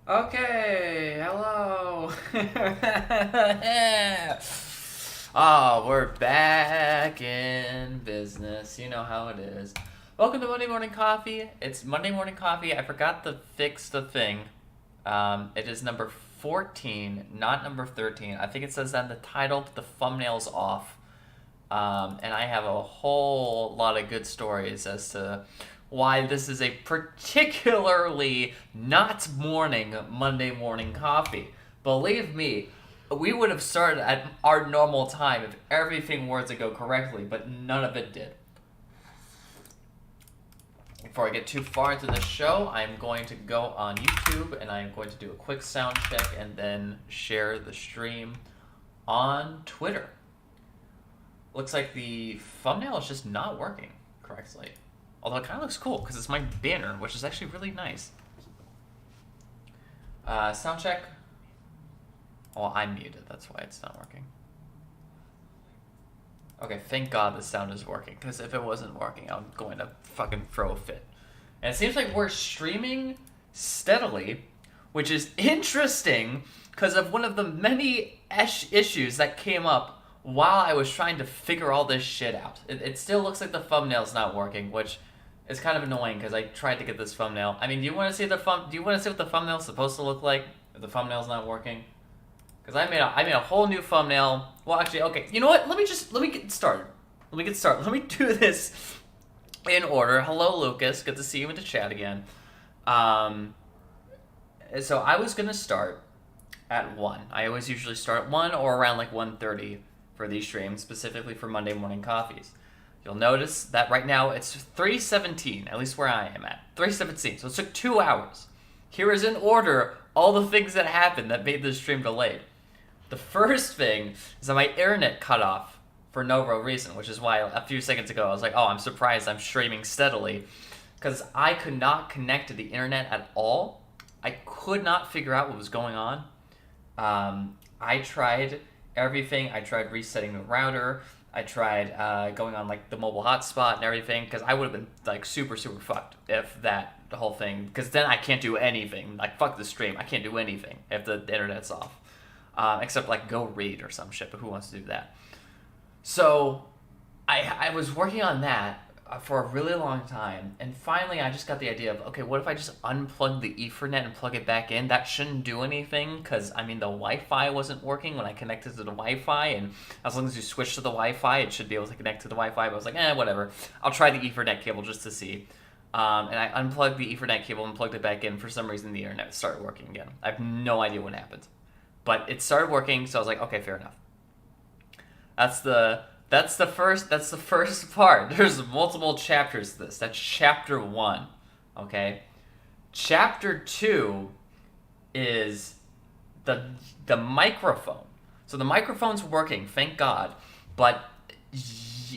Okay, hello. Oh, we're back in business. You know how it is. Welcome to Monday Morning Coffee. It's Monday Morning Coffee. I forgot to fix the thing. It is number 14, not number 13. I think it says that in the title, but the thumbnail's off. And I have a whole lot of good stories as to why this is a particularly not morning Monday morning coffee. Believe me, we would have started at our normal time if everything were to go correctly, but none of it did. Before I get too far into the show, I'm going to go on YouTube and I'm going to do a quick sound check and then share the stream on Twitter. Looks like the thumbnail is just not working correctly. Although it kind of looks cool because it's my banner, which is actually really nice. Sound check. Oh, I'm muted. That's why it's not working. Okay, thank God the sound is working, because if it wasn't working, I'm going to fucking throw a fit. And it seems like we're streaming steadily, which is interesting because of one of the many issues that came up while I was trying to figure all this shit out. It still looks like the thumbnail's not working, which is kind of annoying because I tried to get this thumbnail. I mean, do you want to see what the thumbnail's supposed to look like if the thumbnail's not working? Because I made a whole new thumbnail. Well, actually, okay. You know what? Let me get started. Let me do this in order. Hello, Lucas. Good to see you in the chat again. So I was gonna start at 1. I always usually start at 1 or around like 1:30 for these streams, specifically for Monday morning coffees. You'll notice that right now it's 3:17, at least where I am at. 3:17. So it took 2 hours. Here is in order all the things that happened that made this stream delayed. The first thing is that my internet cut off for no real reason, which is why a few seconds ago I was like, oh, I'm surprised I'm streaming steadily, because I could not connect to the internet at all. I could not figure out what was going on. I tried everything. I tried resetting the router. I tried going on like the mobile hotspot and everything, because I would have been like super fucked if that the whole thing, because then I can't do anything. Like, fuck the stream. I can't do anything if the internet's off. Except like go read or some shit, but who wants to do that? So I was working on that for a really long time, and finally I just got the idea of, okay, what if I just unplug the Ethernet and plug it back in? That shouldn't do anything, because I mean the Wi-Fi wasn't working when I connected to the Wi-Fi, and as long as you switch to the Wi-Fi, it should be able to connect to the Wi-Fi. But I was like, whatever. I'll try the Ethernet cable just to see. And I unplugged the Ethernet cable and plugged it back in. For some reason, the internet started working again. I have no idea what happened. But it started working, so I was like, okay, fair enough. That's the first part. There's multiple chapters to this. That's chapter 1. Okay? Chapter 2 is the microphone. So the microphone's working, thank God. But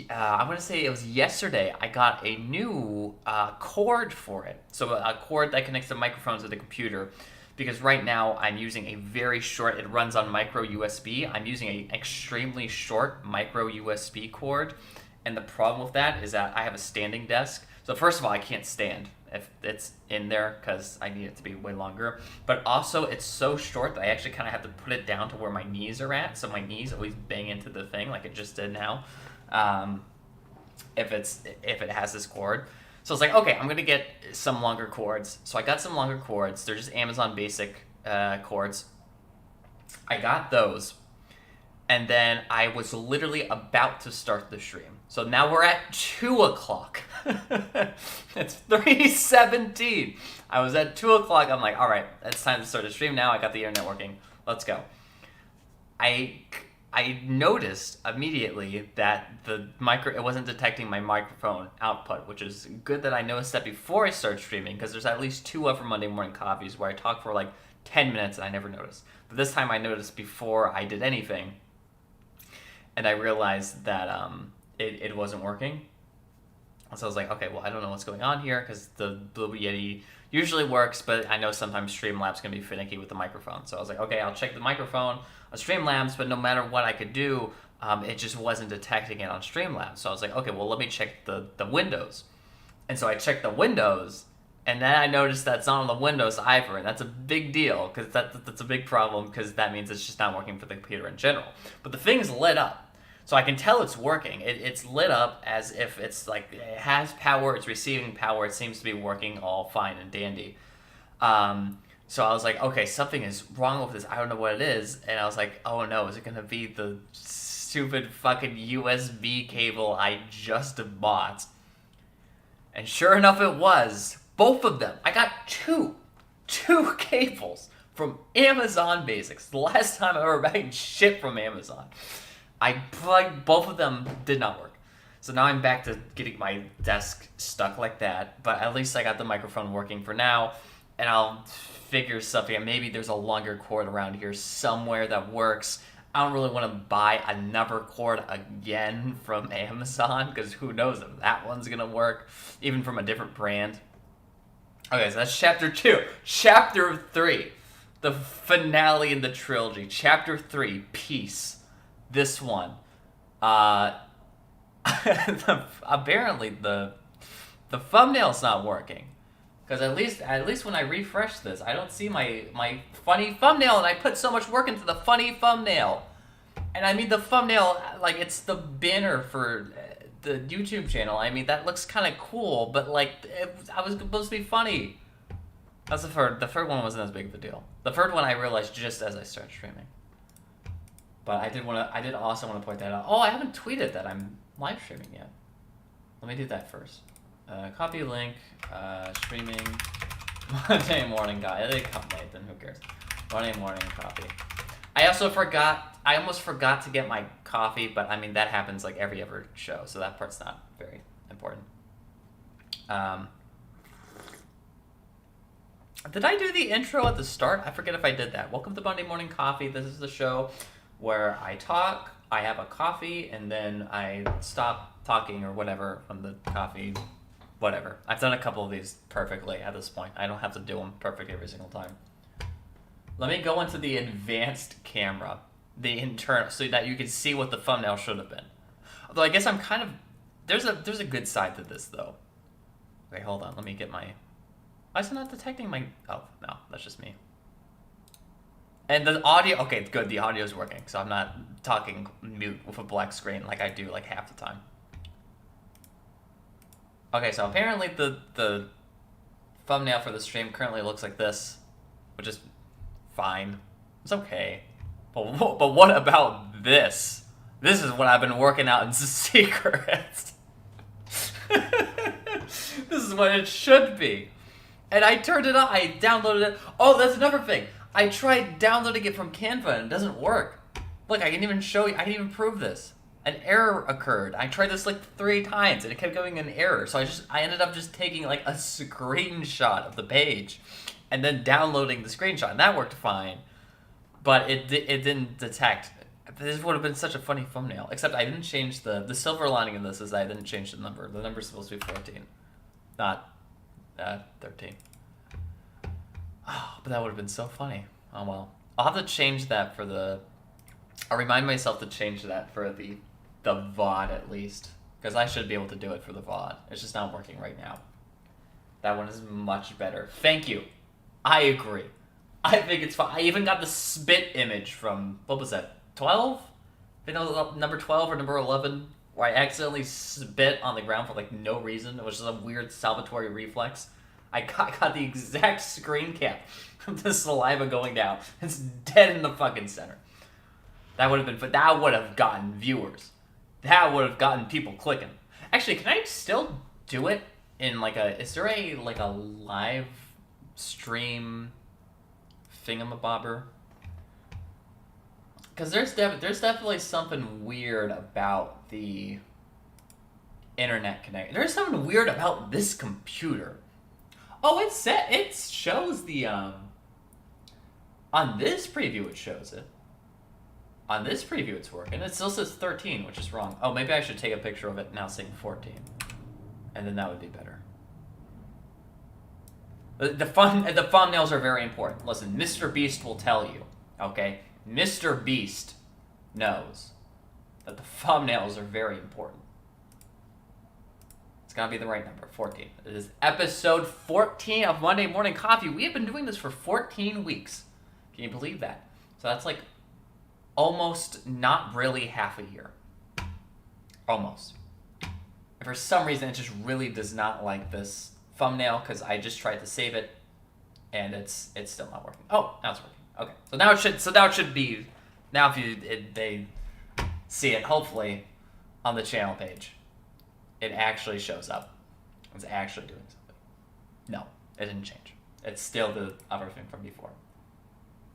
I'm going to say it was yesterday I got a new cord for it. So a cord that connects the microphone to the computer. Because right now I'm using a very short, it runs on micro USB. I'm using an extremely short micro USB cord. And the problem with that is that I have a standing desk. So first of all, I can't stand if it's in there because I need it to be way longer. But also it's so short that I actually kind of have to put it down to where my knees are at. So my knees always bang into the thing like it just did now. If it has this cord. So I was like, okay, I'm going to get some longer cords. So I got some longer cords. They're just Amazon Basic cords. I got those. And then I was literally about to start the stream. So now we're at 2 o'clock. It's 3:17. I was at 2 o'clock. I'm like, all right, it's time to start the stream now. I got the internet working. Let's go. I noticed immediately that it wasn't detecting my microphone output, which is good that I noticed that before I started streaming, because there's at least 2 other Monday morning coffees where I talk for like 10 minutes and I never noticed. But this time I noticed before I did anything, and I realized that it wasn't working. So I was like, okay, well, I don't know what's going on here, because the Blue Yeti usually works, but I know sometimes Streamlabs can be finicky with the microphone. So I was like, okay, I'll check the microphone on Streamlabs, but no matter what I could do, it just wasn't detecting it on Streamlabs. So I was like, okay, well, let me check the windows. And so I checked the windows, And then I noticed that's not on the Windows either, and that's a big deal, because that's a big problem, because that means it's just not working for the computer in general. But the thing's lit up, so I can tell it's working. It's lit up as if it's like, it has power, it's receiving power, it seems to be working all fine and dandy. So I was like, okay, something is wrong with this, I don't know what it is, and I was like, oh no, is it going to be the stupid fucking USB cable I just bought? And sure enough, it was. Both of them. I got two cables from Amazon Basics. The last time I ever bought shit from Amazon. I plugged, both of them did not work. So now I'm back to getting my desk stuck like that. But at least I got the microphone working for now. And I'll figure something out. Maybe there's a longer cord around here somewhere that works. I don't really want to buy another cord again from Amazon, because who knows if that one's going to work, even from a different brand. Okay, so that's Chapter 2. Chapter 3, the finale in the trilogy. Chapter 3, Peace. This one. Apparently the thumbnail's not working. Because at least when I refresh this, I don't see my funny thumbnail, and I put so much work into the funny thumbnail. And I mean the thumbnail, like, it's the banner for the YouTube channel. I mean, that looks kind of cool, but like, I was supposed to be funny. That's the third. The third one wasn't as big of a deal. The third one I realized just as I started streaming. But I did also want to point that out. Oh, I haven't tweeted that I'm live streaming yet. Let me do that first. Copy link, streaming, Monday morning guy. They come late, then who cares? Monday morning copy. I almost forgot to get my coffee, but I mean, that happens like every other show, so that part's not very important. Did I do the intro at the start? I forget if I did that. Welcome to Monday Morning Coffee. This is the show where I talk, I have a coffee, and then I stop talking or whatever from the coffee. Whatever. I've done a couple of these perfectly at this point. I don't have to do them perfect every single time. Let me go into the advanced camera, the internal, so that you can see what the thumbnail should have been. Although I guess I'm kind of, there's a good side to this though. Wait, hold on. Let me get my. Why is it not detecting my? Oh no, that's just me. And the audio. Okay, good. The audio is working, so I'm not talking mute with a black screen like I do like half the time. Okay, so apparently the thumbnail for the stream currently looks like this, which is fine. It's okay. But what about this? This is what I've been working out in secret. This is what it should be. And I turned it on. I downloaded it. Oh, that's another thing. I tried downloading it from Canva and it doesn't work. Look, I can even show you. I can even prove this. An error occurred. I tried this like 3 times and it kept going an error. So I ended up just taking like a screenshot of the page and then downloading the screenshot, and that worked fine. But it didn't detect. This would have been such a funny thumbnail. Except I didn't change the silver lining of this is I didn't change the number. The number's supposed to be 14, not 13. Oh, but that would have been so funny. Oh well. I'll have to change that for the. I'll remind myself to change that for the VOD at least, because I should be able to do it for the VOD. It's just not working right now. That one is much better. Thank you. I agree. I think it's fine. I even got the spit image from, what was that, 12? I think that was number 12 or number 11, where I accidentally spit on the ground for like no reason. It was just a weird salvatory reflex. I got the exact screen cap of the saliva going down. It's dead in the fucking center. That would have gotten viewers. That would have gotten people clicking. Actually, can I still do it in like a, is there a like a live stream thingamabobber? Because there's definitely something weird about the internet connection. There's something weird about this computer. Oh, it shows the on this preview it shows it. On this preview it's working. It still says 13, which is wrong. Oh, maybe I should take a picture of it now saying 14. And then that would be better. The thumbnails are very important. Listen, Mr. Beast will tell you, okay? Mr. Beast knows that the thumbnails are very important. It's gotta be the right number, 14. It is episode 14 of Monday Morning Coffee. We have been doing this for 14 weeks. Can you believe that? So that's like almost not really half a year. Almost. And for some reason, it just really does not like this thumbnail because I just tried to save it and it's still not working. Oh, now it's working. Okay, so now it should be. Now if they see it, hopefully, on the channel page, it actually shows up. It's actually doing something. No, it didn't change. It's still the other thing from before.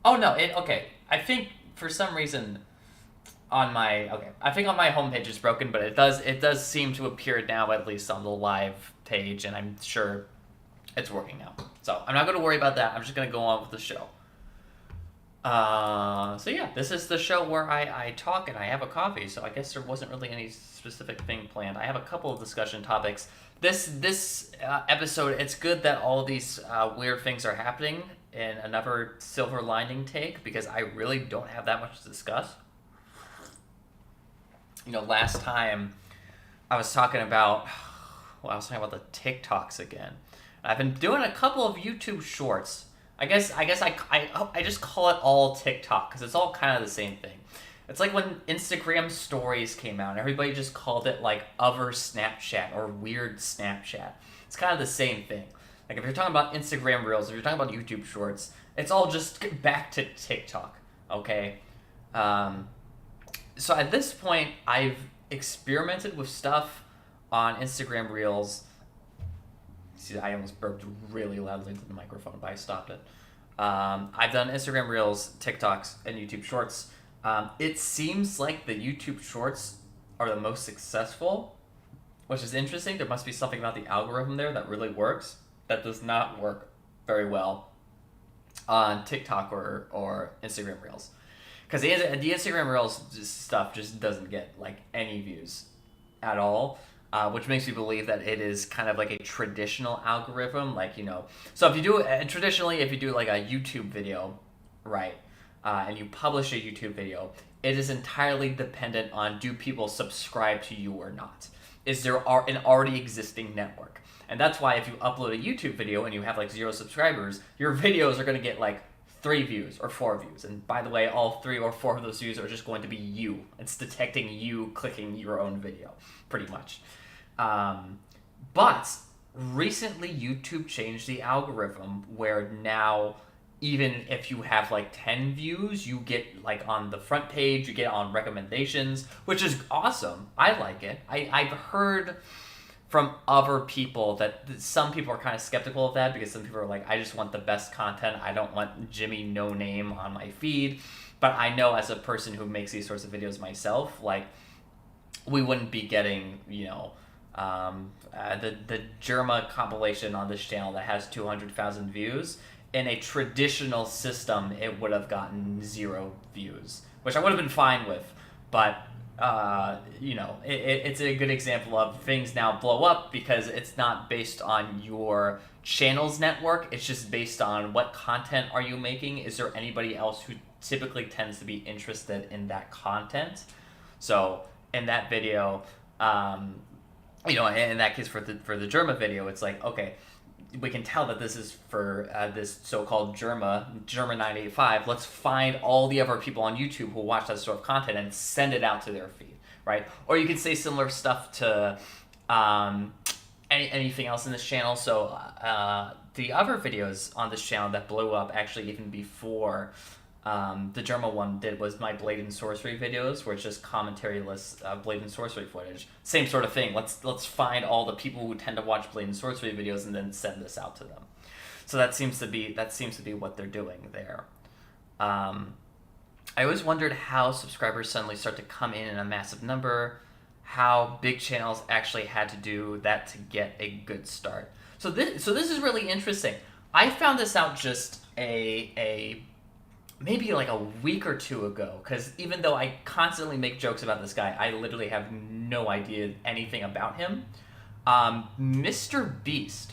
Oh no, okay. I think for some reason on my homepage it's broken, but it does seem to appear now, at least on the live page, and I'm sure it's working now. So I'm not going to worry about that. I'm just going to go on with the show. So yeah, this is the show where I talk and I have a coffee, so I guess there wasn't really any specific thing planned. I have a couple of discussion topics. This episode, it's good that all of these weird things are happening in another silver lining take, because I really don't have that much to discuss. You know, last time I was talking about the TikToks again. I've been doing a couple of YouTube shorts. I guess I just call it all TikTok because it's all kind of the same thing. It's like when Instagram stories came out, everybody just called it like other Snapchat or weird Snapchat. It's kind of the same thing. Like if you're talking about Instagram Reels, if you're talking about YouTube Shorts, it's all just back to TikTok, okay? So at this point, I've experimented with stuff on Instagram Reels. See, I almost burped really loudly into the microphone, but I stopped it. I've done Instagram Reels, TikToks, and YouTube Shorts. It seems like the YouTube Shorts are the most successful, which is interesting. There must be something about the algorithm there that really works. That does not work very well on TikTok or Instagram Reels. Because the Instagram Reels stuff just doesn't get like any views at all. Which makes me believe that it is kind of like a traditional algorithm, like, you know. So if you do traditionally, if you do like a YouTube video, right, and you publish a YouTube video, it is entirely dependent on do people subscribe to you or not. Is there an already existing network? And that's why if you upload a YouTube video and you have like 0 subscribers, your videos are going to get like 3 views or 4 views. And by the way, all 3 or 4 of those views are just going to be you. It's detecting you clicking your own video, pretty much. But recently YouTube changed the algorithm where now even if you have like 10 views, you get like on the front page, you get on recommendations, which is awesome. I like it. I've heard from other people that some people are kind of skeptical of that because some people are like, I just want the best content. I don't want Jimmy No Name on my feed. But I know as a person who makes these sorts of videos myself, like we wouldn't be getting, you know, the Germa compilation on this channel that has 200,000 views. In a traditional system, it would have gotten 0 views, which I would have been fine with. But, you know, it's a good example of things now blow up because it's not based on your channel's network. It's just based on what content are you making. Is there anybody else who typically tends to be interested in that content? So in that video, you know, in that case for the Germa video, it's like, okay, we can tell that this is for this so-called Germa 985. Let's find all the other people on YouTube who watch that sort of content and send it out to their feed, right? Or you can say similar stuff to anything else in this channel. So the other videos on this channel that blew up actually even before the Germa one was my Blade and Sorcery videos, where it's just commentary-less Blade and Sorcery footage. Same sort of thing. Let's find all the people who tend to watch Blade and Sorcery videos and then send this out to them. So that seems to be what they're doing there. I always wondered how subscribers suddenly start to come in a massive number, how big channels actually had to do that to get a good start. So this is really interesting. I found this out just maybe like a week or 2 ago, because even though I constantly make jokes about this guy, I literally have no idea anything about him. Mr. Beast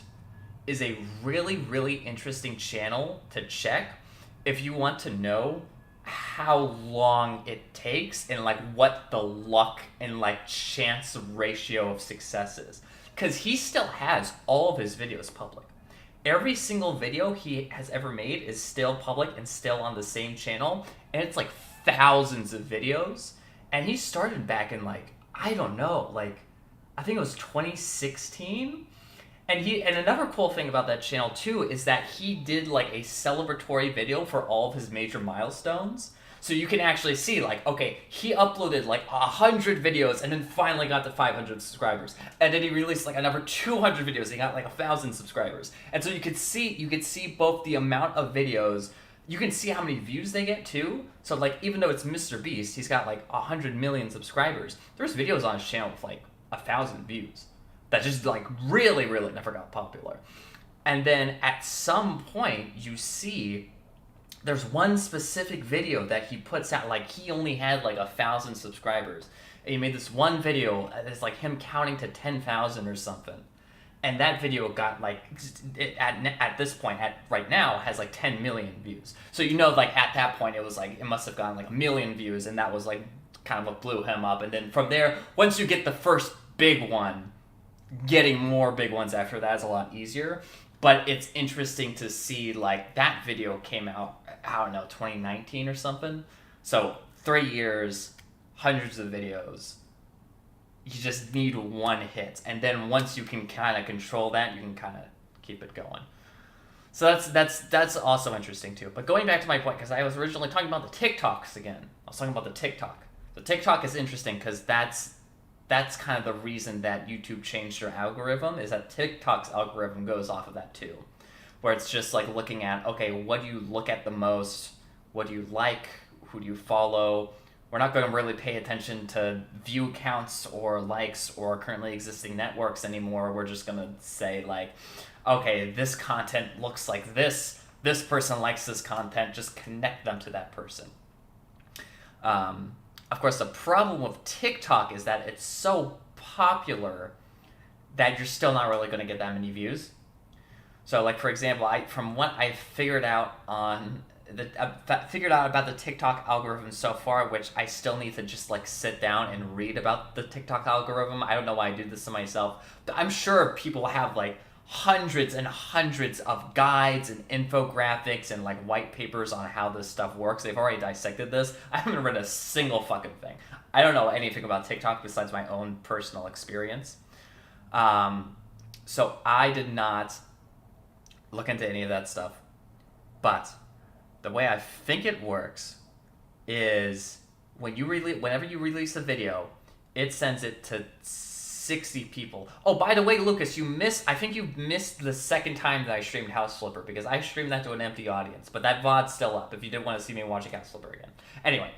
is a really, really interesting channel to check if you want to know how long it takes and like what the luck and like chance ratio of success is. because he still has all of his videos public. Every single video he has ever made is still public and still on the same channel, and it's like thousands of videos. And he started back in like, I don't know, like I think it was 2016. And another cool thing about that channel too is that he did like a celebratory video for all of his major milestones. So you can actually see, like, okay, he uploaded like 100 videos and then finally got to 500 subscribers, and then he released like another 200 videos. He got like 1,000 subscribers, and so you could see both the amount of videos. You can see how many views they get too. So like, even though it's Mr. Beast, he's got like 100 million subscribers. There's videos on his channel with like 1,000 views that just like really, really never got popular. And then at some point, you see there's one specific video that he puts out, like he only had like 1,000 subscribers. And he made this one video, it's like him counting to 10,000 or something. And that video got like, at this point, right now, has like 10 million views. So you know, like at that point, it was like, it must have gotten like 1 million views, and that was like kind of what blew him up. And then from there, once you get the first big one, getting more big ones after that is a lot easier. But it's interesting to see, like, that video came out, I don't know, 2019 or something. So 3 years, hundreds of videos. You just need one hit. And then once you can kind of control that, you can kind of keep it going. So that's also interesting too. But going back to my point, because I was originally talking about the TikToks again. I was talking about the TikTok. The TikTok is interesting because that's kind of the reason that YouTube changed their algorithm, is that TikTok's algorithm goes off of that too. Where it's just like looking at, okay, what do you look at the most? What do you like? Who do you follow? We're not going to really pay attention to view counts or likes or currently existing networks anymore. We're just going to say like, okay, this content looks like this. This person likes this content. Just connect them to that person. Of course, the problem with TikTok is that it's so popular that you're still not really going to get that many views. So, like, for example, from what I figured out about the TikTok algorithm so far, which I still need to just like sit down and read about the TikTok algorithm. I don't know why I do this to myself, but I'm sure people have like hundreds and hundreds of guides and infographics and like white papers on how this stuff works. They've already dissected this. I haven't read a single fucking thing. I don't know anything about TikTok besides my own personal experience. So I did not look into any of that stuff. But the way I think it works is whenever you release a video, it sends it to 60 people. Oh, by the way, Lucas, I think you missed the second time that I streamed House Flipper, because I streamed that to an empty audience, but that VOD's still up if you didn't want to see me watching House Flipper again. Anyway,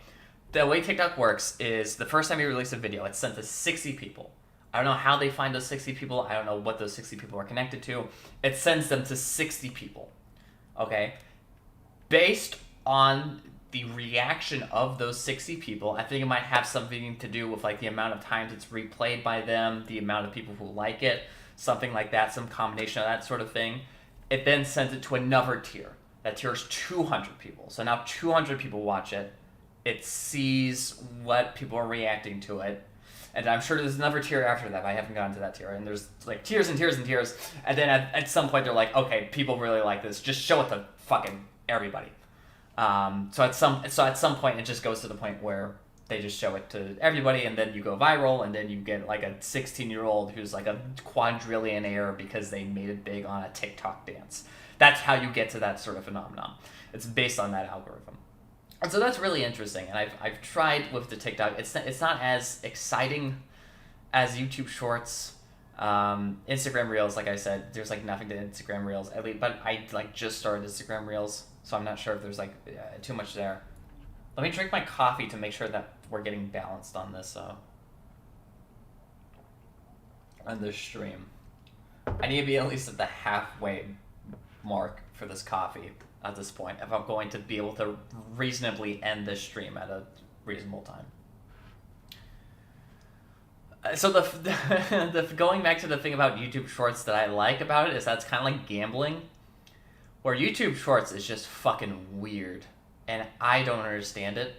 the way TikTok works is the first time you release a video, it's sent to 60 people. I don't know how they find those 60 people. I don't know what those 60 people are connected to. It sends them to 60 people. Okay? Based on the reaction of those 60 people, I think it might have something to do with like the amount of times it's replayed by them, the amount of people who like it, something like that, some combination of that sort of thing. It then sends it to another tier. That tier is 200 people. So now 200 people watch it. It sees what people are reacting to it. And I'm sure there's another tier after that. I haven't gotten to that tier. And there's like tiers and tiers and tiers. And then at some point they're like, okay, people really like this. Just show it to fucking everybody. So at some point it just goes to the point where they just show it to everybody, and then you go viral, and then you get like a 16-year-old who's like a quadrillionaire because they made it big on a TikTok dance. That's how you get to that sort of phenomenon. It's based on that algorithm. And so that's really interesting, and I've tried with the TikTok. It's not as exciting as YouTube Shorts, Instagram Reels. Like I said, there's like nothing to Instagram Reels, at least. But I like just started Instagram Reels, so I'm not sure if there's like too much there. Let me drink my coffee to make sure that we're getting balanced on this on this stream. I need to be at least at the halfway mark for this coffee at this point if I'm going to be able to reasonably end this stream at a reasonable time. So the going back to the thing about YouTube Shorts that I like about it is that it's kind of like gambling, where YouTube Shorts is just fucking weird, and I don't understand it.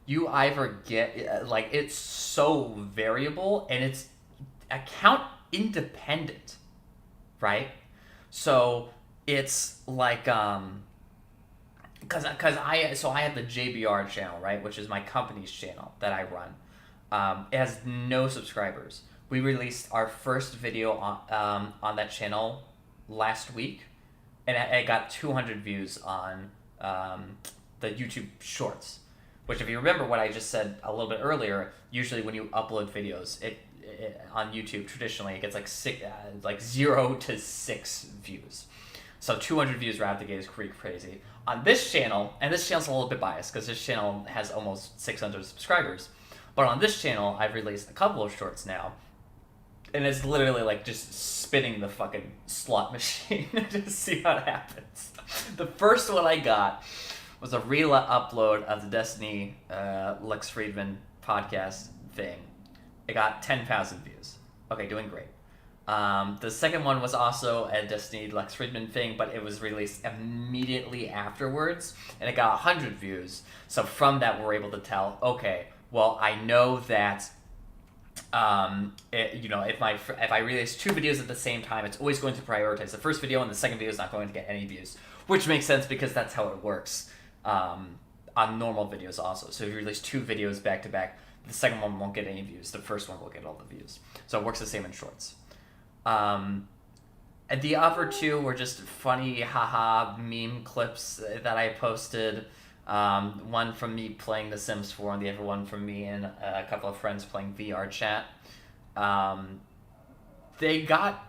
You either get, like, it's so variable, and account independent, right? So it's like because I had the JBR channel, right, which is my company's channel that I run. It has no subscribers. We released our first video on that channel last week, and it got 200 views on the YouTube Shorts. Which, if you remember what I just said a little bit earlier, usually when you upload videos, it on YouTube traditionally it gets like 0 to 6 views. So 200 views right out the gate is pretty crazy. On this channel, and this channel's a little bit biased because this channel has almost 600 subscribers, but on this channel I've released a couple of shorts now, and it's literally like just spinning the fucking slot machine to see what happens. The first one I got was a real upload of the Destiny Lex Friedman podcast thing. It got 10,000 views. Okay, doing great. The second one was also a Destiny Lex Friedman thing, but it was released immediately afterwards, and it got 100 views. So from that, we're able to tell, okay, well, I know that, if I release 2 videos at the same time, it's always going to prioritize the first video, and the second video is not going to get any views, which makes sense because that's how it works on normal videos also. So if you release 2 videos back to back, the second one won't get any views. The first one will get all the views. So it works the same in shorts. And the other 2 were just funny, haha, meme clips that I posted. One from me playing The Sims 4, and the other one from me and a couple of friends playing VR chat. They got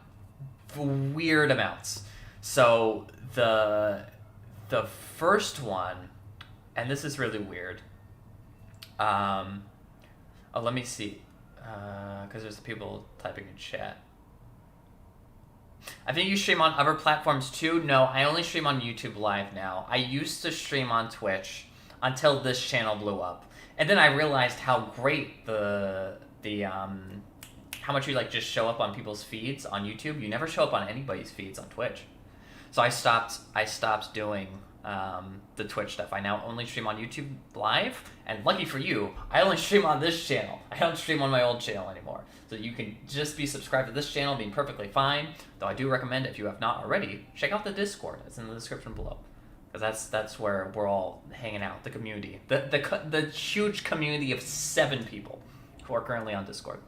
weird amounts. So the first one, and this is really weird. Let me see, because there's people typing in chat. I think you stream on other platforms too. No, I only stream on YouTube Live now. I used to stream on Twitch until this channel blew up, and then I realized how great how much you like just show up on people's feeds on YouTube. You never show up on anybody's feeds on Twitch. So I stopped doing the Twitch stuff. I now only stream on YouTube Live, and lucky for you, I only stream on this channel. I don't stream on my old channel anymore. So you can just be subscribed to this channel, being perfectly fine. Though I do recommend, if you have not already, check out the Discord. It's in the description below, because that's where we're all hanging out. The community, the huge community of 7 people who are currently on Discord.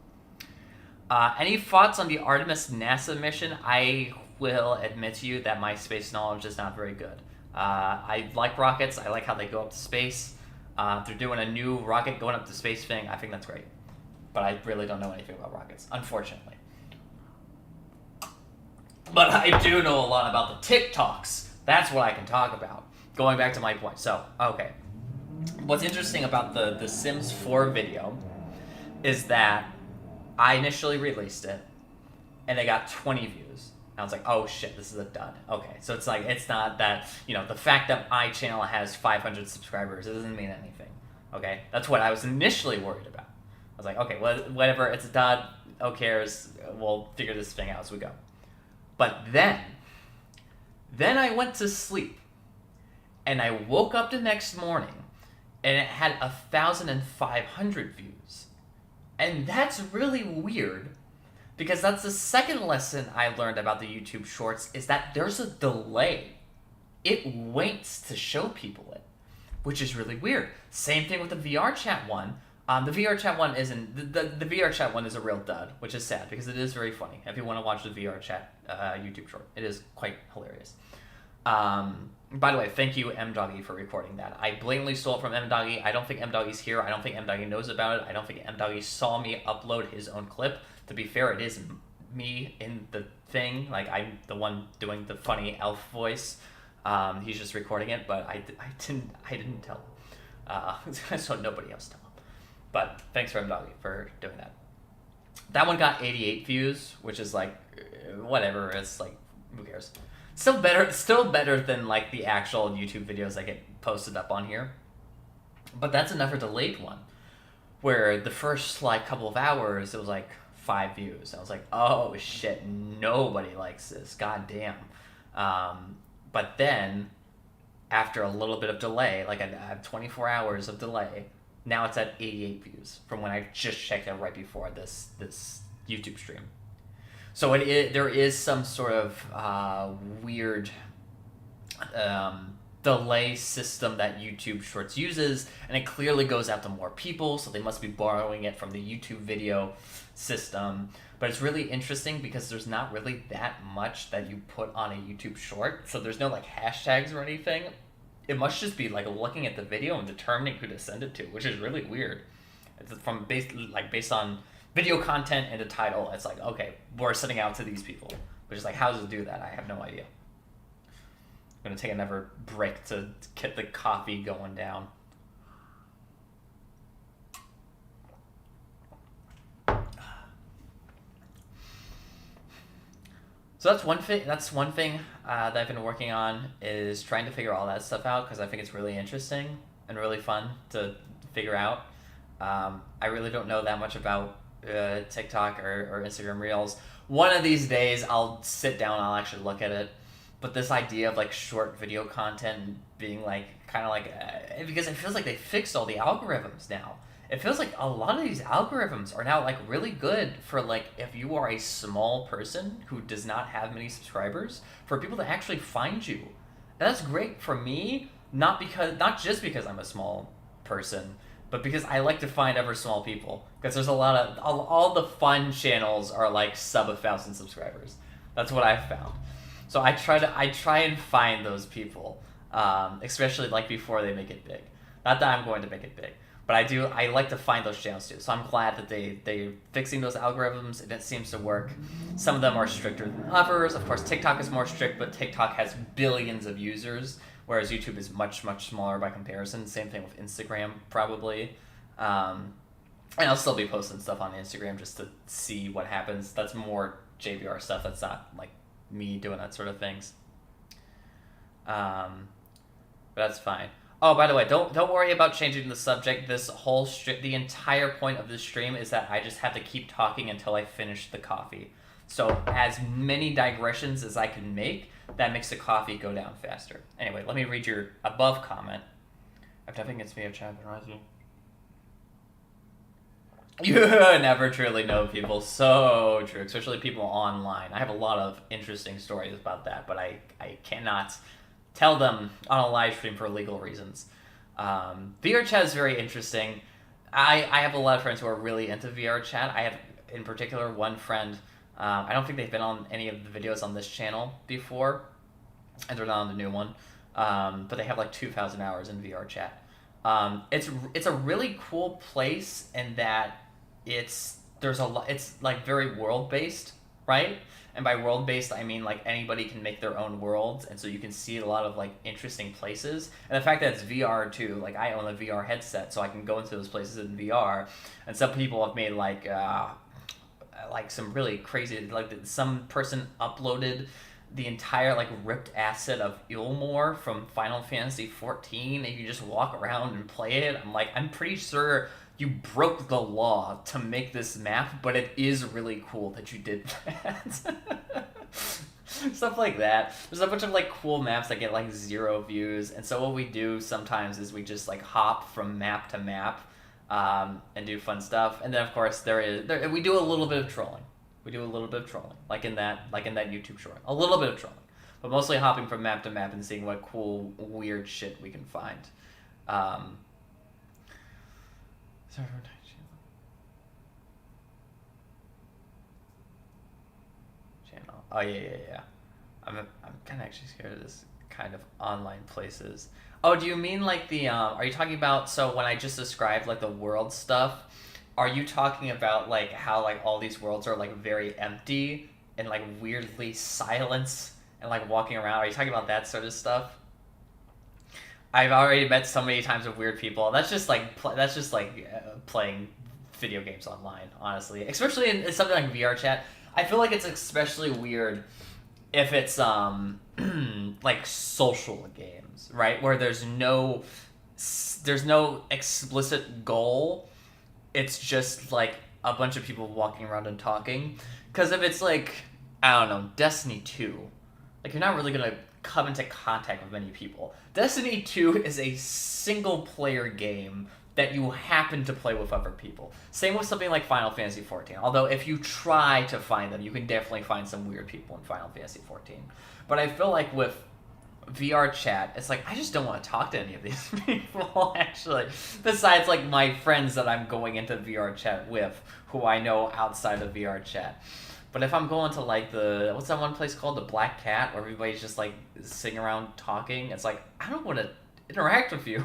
Any thoughts on the Artemis NASA mission? I will admit to you that my space knowledge is not very good. I like rockets. I like how they go up to space. They're doing a new rocket going up to space thing. I think that's great. But I really don't know anything about rockets, unfortunately. But I do know a lot about the TikToks. That's what I can talk about. Going back to my point. So, okay. What's interesting about the Sims 4 video is that I initially released it, and it got 20 views. I was like, oh shit, this is a dud. Okay, so it's like, it's not that, the fact that my channel has 500 subscribers, it doesn't mean anything. Okay, that's what I was initially worried about. I was like, okay, well, whatever, it's a dud, who cares, we'll figure this thing out as we go. But then I went to sleep, and I woke up the next morning, and it had 1,500 views. And that's really weird, because that's the second lesson I learned about the YouTube Shorts, is that there's a delay. It waits to show people it, which is really weird. Same thing with the VR chat one. The VR chat one isn't, the VR chat one is a real dud, which is sad, because it is very funny. If you want to watch the VR chat YouTube short, it is quite hilarious. By the way, thank you, MDoggy, for recording that. I blatantly stole it from MDoggy. I don't think MDoggy's here. I don't think MDoggy knows about it. I don't think MDoggy saw me upload his own clip. To be fair, it is me in the thing. Like, I'm the one doing the funny elf voice. He's just recording it, but I didn't tell him. So nobody else tell him. But thanks for MDoggy for doing that. That one got 88 views, which is like, whatever. It's like, who cares? Still better than like the actual YouTube videos that get posted up on here. But that's another delayed one, where the first like couple of hours it was like 5 views. I was like, oh shit, nobody likes this. God damn. But then after a little bit of delay, like I have 24 hours of delay, now it's at 88 views from when I just checked it right before this YouTube stream. So there is some sort of weird delay system that YouTube Shorts uses, and it clearly goes out to more people, so they must be borrowing it from the YouTube video system. But it's really interesting because there's not really that much that you put on a YouTube Short, so there's no like hashtags or anything. It must just be like looking at the video and determining who to send it to, which is really weird. It's from based on video content and the title. It's like, okay, we're sending out to these people, which is like, how does it do that? I have no idea. I'm gonna take another break to get the coffee going down. So that's one thing. That I've been working on, is trying to figure all that stuff out, because I think it's really interesting and really fun to figure out. I really don't know that much about TikTok or Instagram Reels. One of these days, I'll sit down and I'll actually look at it. But this idea of like short video content being like kind of like because it feels like they fixed all the algorithms now. It feels like a lot of these algorithms are now like really good for like if you are a small person who does not have many subscribers, for people to actually find you. And that's great for me, not just because I'm a small person, but because I like to find other small people. Because there's a lot of all the fun channels are like sub 1,000 subscribers. That's what I've found. So I try and find those people, especially like before they make it big. Not that I'm going to make it big, but I like to find those channels too. So I'm glad that they're fixing those algorithms, and it seems to work. Some of them are stricter than others. Of course, TikTok is more strict, but TikTok has billions of users, whereas YouTube is much, much smaller by comparison. Same thing with Instagram, probably. And I'll still be posting stuff on Instagram just to see what happens. That's more JBR stuff. That's not like me doing that sort of things. But that's fine. Oh, by the way, don't worry about changing the subject. This whole the entire point of this stream is that I just have to keep talking until I finish the coffee. So as many digressions as I can make, that makes the coffee go down faster. Anyway, let me read your above comment. I'm typing it's me, chat, you never truly know people. So true, especially people online. I have a lot of interesting stories about that, but I cannot tell them on a live stream for legal reasons. VR chat is very interesting. I have a lot of friends who are really into VR chat. I have, in particular, one friend. I don't think they've been on any of the videos on this channel before, and they're not on the new one. But they have like 2,000 hours in VR chat. It's a really cool place in that it's like very world based, right? And by world based, I mean like anybody can make their own worlds, and so you can see a lot of like interesting places. And the fact that it's VR too, like I own a VR headset, so I can go into those places in VR. And some people have made like some really crazy, like some person uploaded the entire like ripped asset of Ilmor from Final Fantasy 14, and you just walk around and play it. I'm pretty sure you broke the law to make this map, but it is really cool that you did that. Stuff like that. There's a bunch of like cool maps that get like 0 views, and so what we do sometimes is we just like hop from map to map and do fun stuff. And then of course we do a little bit of trolling. Like in that YouTube short. A little bit of trolling, but mostly hopping from map to map and seeing what cool, weird shit we can find. Channel. Oh yeah. I'm kind of actually scared of this kind of online places. Oh, do you mean like the are you talking about, so when I just described like the world stuff, are you talking about like how like all these worlds are like very empty and like weirdly silent and like walking around? Are you talking about that sort of stuff? I've already met so many times with weird people. That's just like playing video games online, honestly. Especially in something like VR chat. I feel like it's especially weird if it's like social games, right? Where there's no explicit goal. It's just like a bunch of people walking around and talking. Because if it's like, I don't know, Destiny 2, like you're not really gonna come into contact with many people. Destiny 2 is a single player game that you happen to play with other people. Same with something like Final Fantasy XIV. Although if you try to find them, you can definitely find some weird people in Final Fantasy XIV. But I feel like with VR chat, it's like I just don't want to talk to any of these people actually. Besides like my friends that I'm going into VR chat with, who I know outside of VR chat. But if I'm going to like what's that one place called, the Black Cat, where everybody's just like sitting around talking, it's like I don't want to interact with you.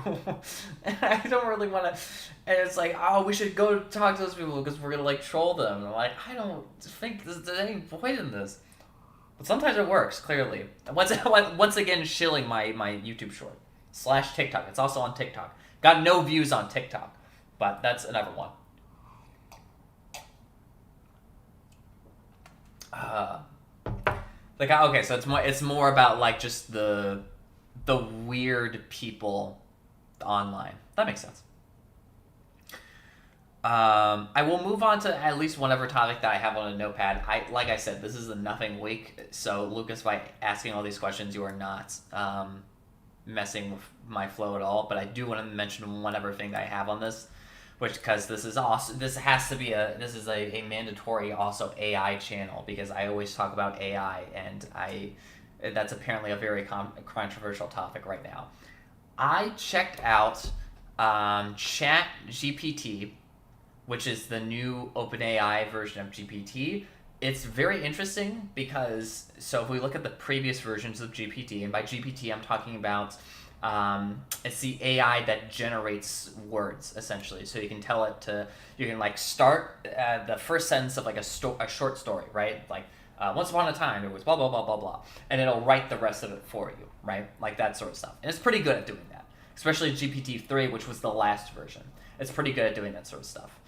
And I don't really want to. And it's like, oh, we should go talk to those people because we're gonna like troll them. And I'm like, I don't think there's any point in this. But sometimes it works, clearly. Once again, shilling my YouTube short / TikTok. It's also on TikTok. Got no views on TikTok, but that's another one. Okay, so it's more about like just the weird people online. That makes sense. I will move on to at least one other topic that I have on a notepad. Like I said, this is a nothing week, so Lucas, by asking all these questions, you are not messing with my flow at all. But I do want to mention one other thing that I have on this, which because this is a mandatory also AI channel, because I always talk about AI, and that's apparently a very controversial topic right now. I checked out ChatGPT, which is the new OpenAI version of GPT. It's very interesting because, so if we look at the previous versions of GPT, and by GPT I'm talking about, it's the AI that generates words, essentially. So you can tell it you can like start the first sentence of like a short story, right? Like, once upon a time it was blah, blah, blah, blah, blah. And it'll write the rest of it for you, right? Like that sort of stuff. And it's pretty good at doing that. Especially GPT-3, which was the last version. It's pretty good at doing that sort of stuff.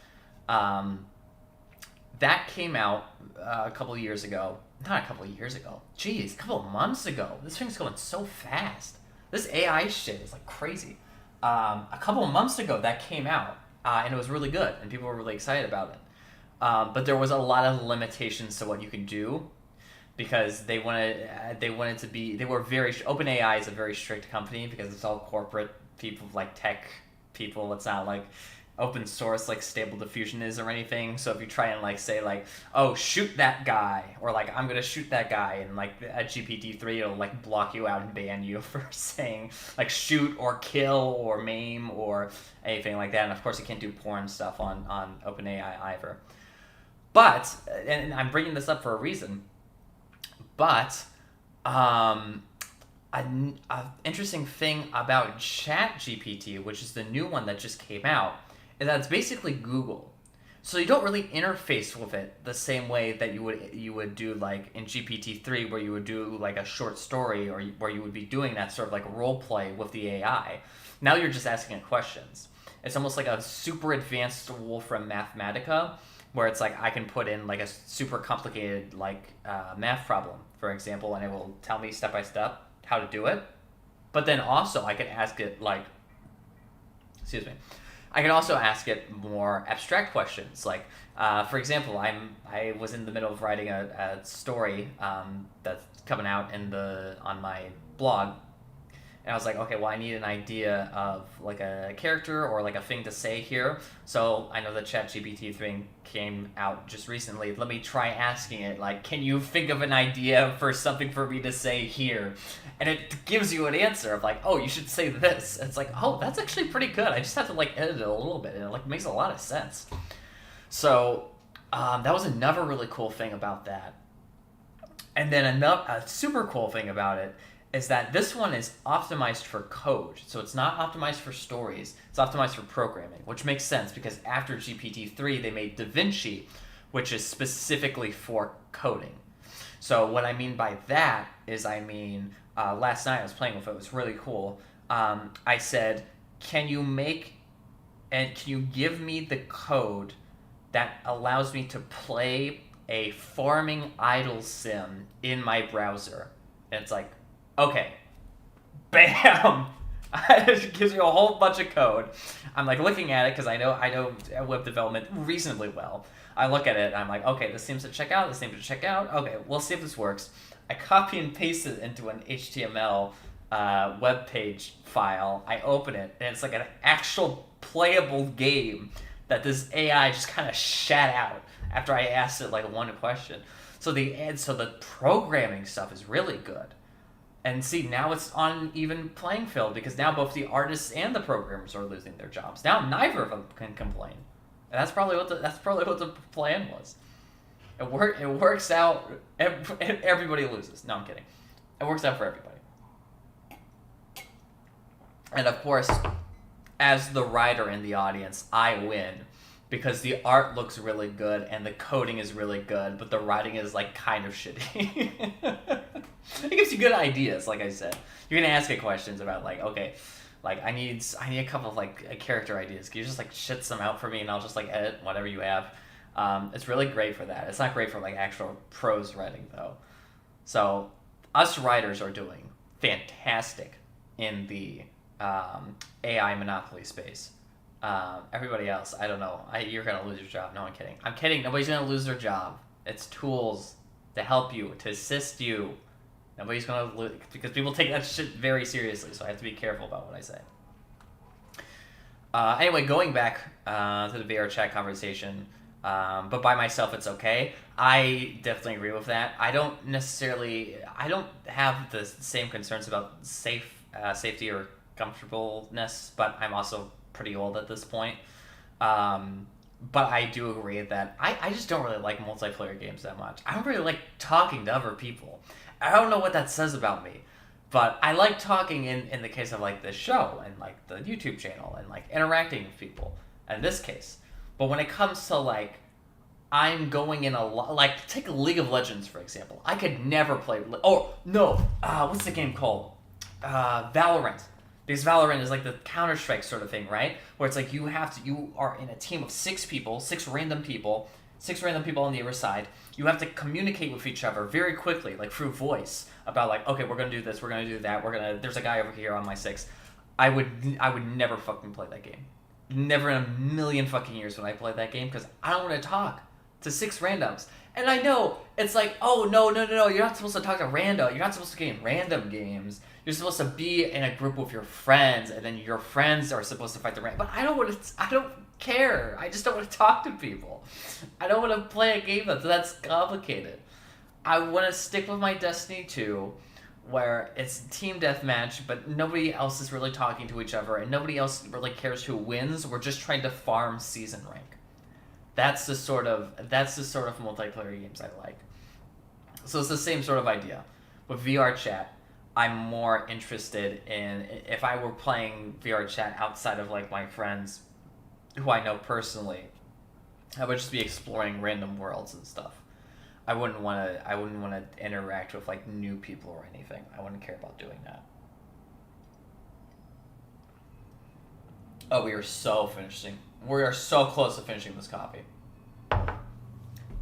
That came out a couple of years ago. Not a couple of years ago. Jeez, a couple of months ago. This thing's going so fast. This AI shit is like crazy. A couple of months ago that came out, and it was really good, and people were really excited about it. But there was a lot of limitations to what you could do, because they wanted to be, OpenAI is a very strict company because it's all corporate people, like tech people. It's not like open source like Stable Diffusion is or anything. So if you try and like say like, oh, shoot that guy, or like I'm gonna shoot that guy, and like at GPT-3 it'll like block you out and ban you for saying like shoot or kill or maim or anything like that. And of course you can't do porn stuff on OpenAI either. But, and I'm bringing this up for a reason, but an interesting thing about ChatGPT, which is the new one that just came out, is that it's basically Google. So you don't really interface with it the same way that you would do like in GPT-3, where you would do like a short story, or where you would be doing that sort of like role play with the AI. Now you're just asking it questions. It's almost like a super advanced Wolfram Mathematica, where it's like I can put in like a super complicated like math problem, for example, and it will tell me step by step how to do it. But then also I can ask it like, I can also ask it more abstract questions. Like, for example, I was in the middle of writing a story that's coming out on my blog. And I was like, okay, well, I need an idea of like a character or like a thing to say here. So I know the ChatGPT thing came out just recently. Let me try asking it, like, can you think of an idea for something for me to say here? And it gives you an answer of like, oh, you should say this. And it's like, oh, that's actually pretty good. I just have to like edit it a little bit, and it like makes a lot of sense. So that was another really cool thing about that. And then a super cool thing about it is that this one is optimized for code. So it's not optimized for stories, it's optimized for programming, which makes sense because after GPT-3 they made DaVinci, which is specifically for coding. So what I mean by that is, last night I was playing with it, it was really cool. I said, can you give me the code that allows me to play a farming idle sim in my browser? And it's like, okay, bam! It gives you a whole bunch of code. I'm like looking at it because I know web development reasonably well. I look at it and I'm like, okay, this seems to check out. Okay, we'll see if this works. I copy and paste it into an HTML web page file. I open it, and it's like an actual playable game that this AI just kind of shat out after I asked it like one question. So the programming stuff is really good. And see, now it's on even playing field because now both the artists and the programmers are losing their jobs. Now neither of them can complain. And that's probably what the plan was. It works out. Everybody loses. No, I'm kidding. It works out for everybody. And of course, as the writer in the audience, I win because the art looks really good and the coding is really good, but the writing is like kind of shitty. It gives you good ideas, like I said. You're gonna ask it questions about like, okay, like I need a couple of like character ideas. Can you just like shit some out for me and I'll just like edit whatever you have. It's really great for that. It's not great for like actual prose writing though. So us writers are doing fantastic in the AI monopoly space. Everybody else, I don't know. You're gonna lose your job. No, I'm kidding. I'm kidding. Nobody's gonna lose their job. It's tools to help you, to assist you. Nobody's gonna lose because people take that shit very seriously. So I have to be careful about what I say. Anyway, going back to the VR chat conversation, but by myself it's okay. I definitely agree with that. I don't have the same concerns about safety or comfortableness, but I'm also pretty old at this point. But I do agree that I just don't really like multiplayer games that much. I don't really like talking to other people. I don't know what that says about me, but I like talking in the case of like this show and like the YouTube channel and like interacting with people in this case. But when it comes to like, I'm going in a lot, like take League of Legends for example. I could never play, what's the game called? Valorant. Because Valorant is like the Counter-Strike sort of thing, right? Where it's like you are in a team of 6 people, 6 random people on the other side. You have to communicate with each other very quickly, like through voice, about like, okay, we're gonna do this, we're gonna do that, there's a guy over here on my 6. I would never fucking play that game. Never in a million fucking years would I play that game because I don't want to talk to 6 randoms. And I know it's like, oh no, you're not supposed to talk to rando. You're not supposed to get in random games. You're supposed to be in a group with your friends, and then your friends are supposed to fight the random. But I don't care. I just don't want to talk to people. I don't want to play a game that's complicated. I want to stick with my Destiny 2, where it's team deathmatch, but nobody else is really talking to each other, and nobody else really cares who wins. We're just trying to farm season rank. That's the sort of multiplayer games I like. So it's the same sort of idea. With VR chat, I'm more interested in, if I were playing VR chat outside of like my friends who I know personally, I would just be exploring random worlds and stuff. I wouldn't want to interact with like new people or anything. I wouldn't care about doing that. Oh, we are so close to finishing this coffee.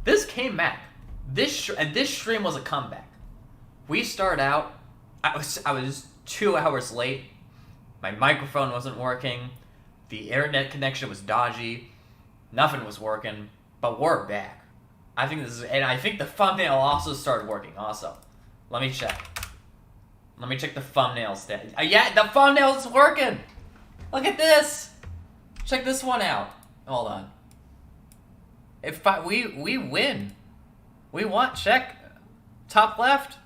This came back. This stream was a comeback. We started out. I was 2 hours late. My microphone wasn't working. The internet connection was dodgy. Nothing was working. But we're back. I think the thumbnail also started working. Also, let me check. Let me check the thumbnail stat. Yeah, the thumbnail's working. Look at this. Check this one out. Hold on. We win. We want check. Top left.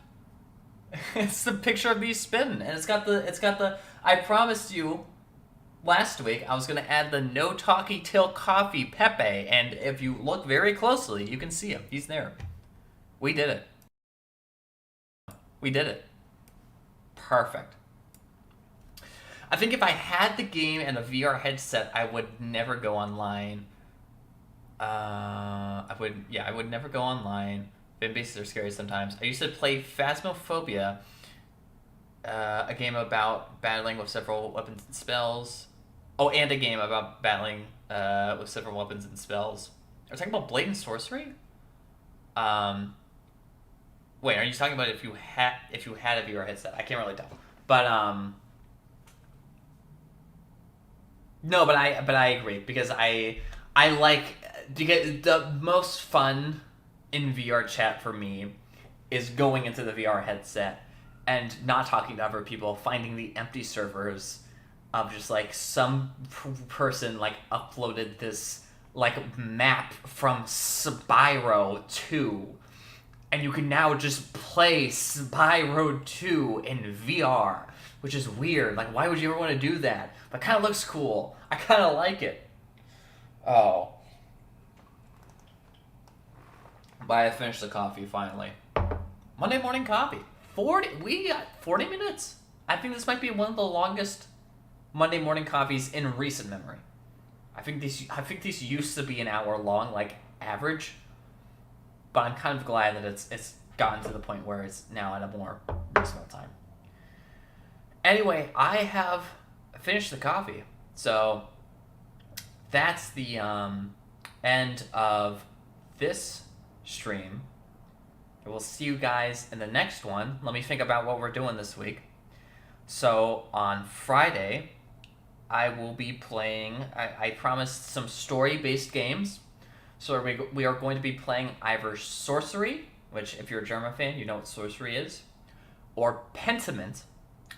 It's the picture of me spinning, and it's got the. I promised you last week I was gonna add the no talkie till coffee Pepe, and if you look very closely, you can see him. He's there. We did it. We did it. Perfect. I think if I had the game and a VR headset, I would never go online. I would never go online. Fan bases are scary sometimes. I used to play Phasmophobia, a game about battling with several weapons and spells. Oh, and a game about battling with several weapons and spells. Are we talking about Blade and Sorcery? Wait, are you talking about if you had a VR headset? I can't really tell. But no, but I agree because I like to get the most fun in VR chat for me is going into the VR headset and not talking to other people, finding the empty servers of just like some person like uploaded this like map from Spyro 2, and you can now just play Spyro 2 in VR, which is weird. Like, why would you ever want to do that? But it kind of looks cool. I kind of like it. Oh. But I finished the coffee finally. Monday morning coffee. We got 40 minutes. I think this might be one of the longest Monday morning coffees in recent memory. I think these used to be an hour long, like average. But I'm kind of glad that it's gotten to the point where it's now at a more reasonable time. Anyway, I have finished the coffee. So that's the end of this stream. We'll see you guys in the next one. Let me think about what we're doing this week. So on Friday, I will be playing, I promised some story-based games. So we are going to be playing either Sorcery, which if you're a German fan, you know what Sorcery is, or Pentiment,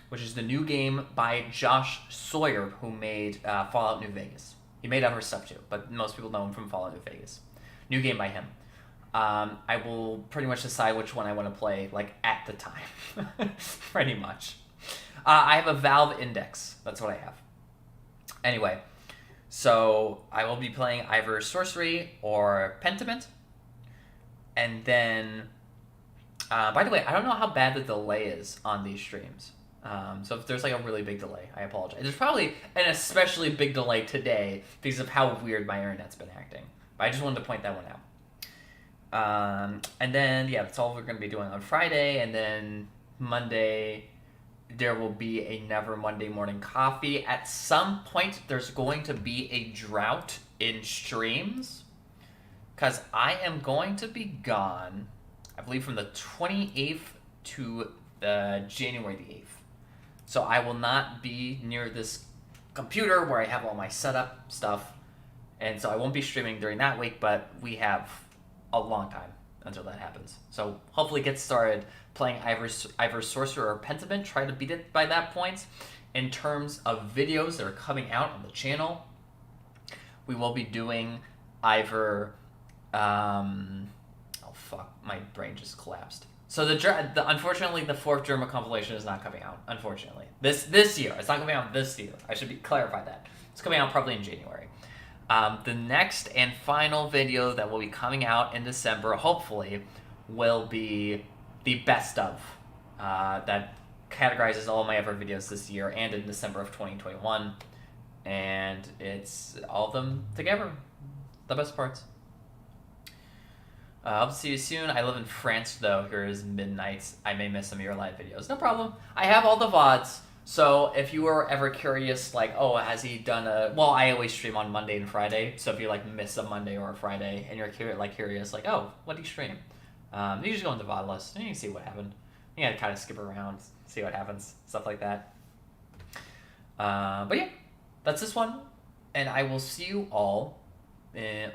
which is the new game by Josh Sawyer, who made Fallout New Vegas. He made other stuff too, but most people know him from Fallout New Vegas. New game by him. I will pretty much decide which one I want to play, like, at the time. Pretty much. I have a Valve Index. That's what I have. Anyway, so I will be playing either Sorcery or Pentiment. And then, by the way, I don't know how bad the delay is on these streams. So if there's like a really big delay, I apologize. There's probably an especially big delay today because of how weird my internet's been acting. But I just wanted to point that one out. And then, yeah, that's all we're going to be doing on Friday. And then Monday, there will be another Monday morning coffee. At some point, there's going to be a drought in streams because I am going to be gone, I believe, from the 28th to the January the 8th. So I will not be near this computer where I have all my setup stuff. And so I won't be streaming during that week, but we have a long time until that happens. So hopefully get started playing either Sorcerer or Pentiment. Try to beat it by that point. In terms of videos that are coming out on the channel, we will be doing either... oh fuck, my brain just collapsed. So unfortunately the fourth German compilation is not coming out. Unfortunately, this year it's not coming out this year. I should clarify that. It's coming out probably in January. The next and final video that will be coming out in December, hopefully, will be the best of that categorizes all of my other videos this year and in December of 2021, and it's all of them together, the best parts. I'll see you soon. I live in France, though. Here is midnight. I may miss some of your live videos. No problem. I have all the VODs. So if you were ever curious, like, oh, has he done a... Well, I always stream on Monday and Friday. So if you, like, miss a Monday or a Friday and you're curious, like, oh, what do you stream? You just go into the VOD list and you can see what happened. You gotta kind of skip around, see what happens, stuff like that. But yeah, that's this one. And I will see you all on